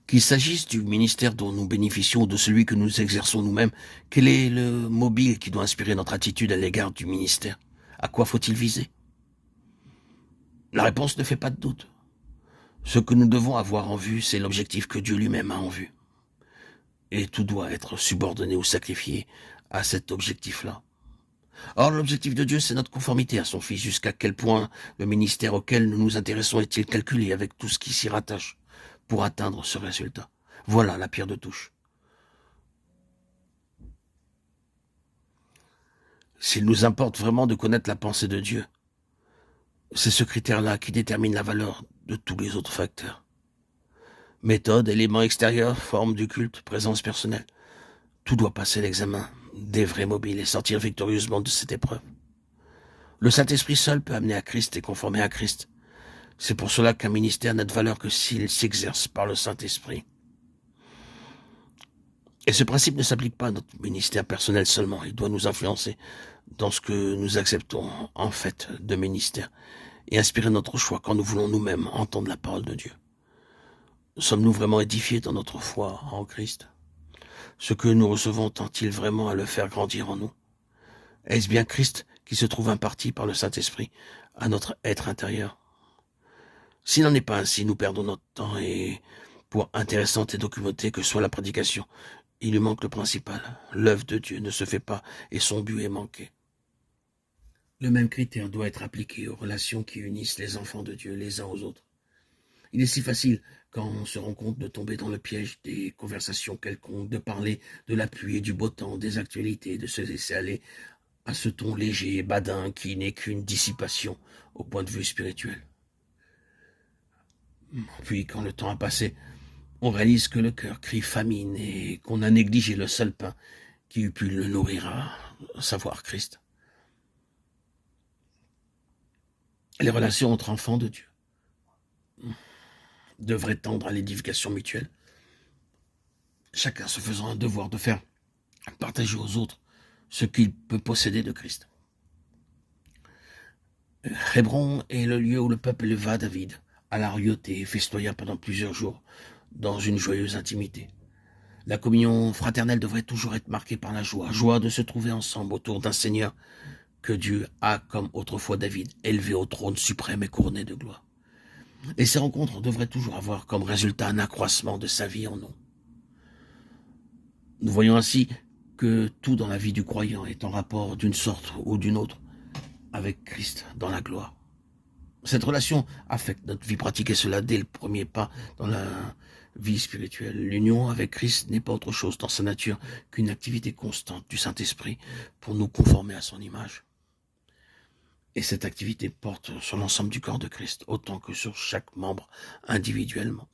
Qu'il s'agisse du ministère dont nous bénéficions ou de celui que nous exerçons nous-mêmes, quel est le mobile qui doit inspirer notre attitude à l'égard du ministère? À quoi faut-il viser? La réponse ne fait pas de doute. Ce que nous devons avoir en vue, c'est l'objectif que Dieu lui-même a en vue. Et tout doit être subordonné ou sacrifié à cet objectif-là. Or, l'objectif de Dieu, c'est notre conformité à son Fils. Jusqu'à quel point le ministère auquel nous nous intéressons est-il calculé avec tout ce qui s'y rattache pour atteindre ce résultat? Voilà la pierre de touche. S'il nous importe vraiment de connaître la pensée de Dieu, c'est ce critère-là qui détermine la valeur de tous les autres facteurs. Méthode, éléments extérieurs, forme du culte, présence personnelle. Tout doit passer l'examen des vrais mobiles et sortir victorieusement de cette épreuve. Le Saint-Esprit seul peut amener à Christ et conformer à Christ. C'est pour cela qu'un ministère n'a de valeur que s'il s'exerce par le Saint-Esprit. Et ce principe ne s'applique pas à notre ministère personnel seulement. Il doit nous influencer dans ce que nous acceptons en fait de ministère et inspirer notre choix quand nous voulons nous-mêmes entendre la parole de Dieu. Sommes-nous vraiment édifiés dans notre foi en Christ? Ce que nous recevons tend-il vraiment à le faire grandir en nous? Est-ce bien Christ qui se trouve imparti par le Saint-Esprit à notre être intérieur? S'il n'en est pas ainsi, nous perdons notre temps et, pour intéressante et documentée que soit la prédication, il lui manque le principal. L'œuvre de Dieu ne se fait pas et son but est manqué. Le même critère doit être appliqué aux relations qui unissent les enfants de Dieu les uns aux autres. Il est si facile, quand on se rend compte, de tomber dans le piège des conversations quelconques, de parler de la pluie et du beau temps, des actualités, de se laisser aller à ce ton léger et badin qui n'est qu'une dissipation au point de vue spirituel. Puis, quand le temps a passé, on réalise que le cœur crie famine et qu'on a négligé le seul pain qui eût pu le nourrir, à savoir Christ. Les relations entre enfants de Dieu devraient tendre à l'édification mutuelle, chacun se faisant un devoir de faire partager aux autres ce qu'il peut posséder de Christ. Hébron est le lieu où le peuple éleva David à la royauté et festoya pendant plusieurs jours dans une joyeuse intimité. La communion fraternelle devrait toujours être marquée par la joie de se trouver ensemble autour d'un Seigneur que Dieu a, comme autrefois David, élevé au trône suprême et couronné de gloire. Et ces rencontres devraient toujours avoir comme résultat un accroissement de sa vie en nous. Nous voyons ainsi que tout dans la vie du croyant est en rapport d'une sorte ou d'une autre avec Christ dans la gloire. Cette relation affecte notre vie pratique et cela dès le premier pas dans la vie spirituelle. L'union avec Christ n'est pas autre chose dans sa nature qu'une activité constante du Saint-Esprit pour nous conformer à son image. Et cette activité porte sur l'ensemble du corps de Christ, autant que sur chaque membre individuellement.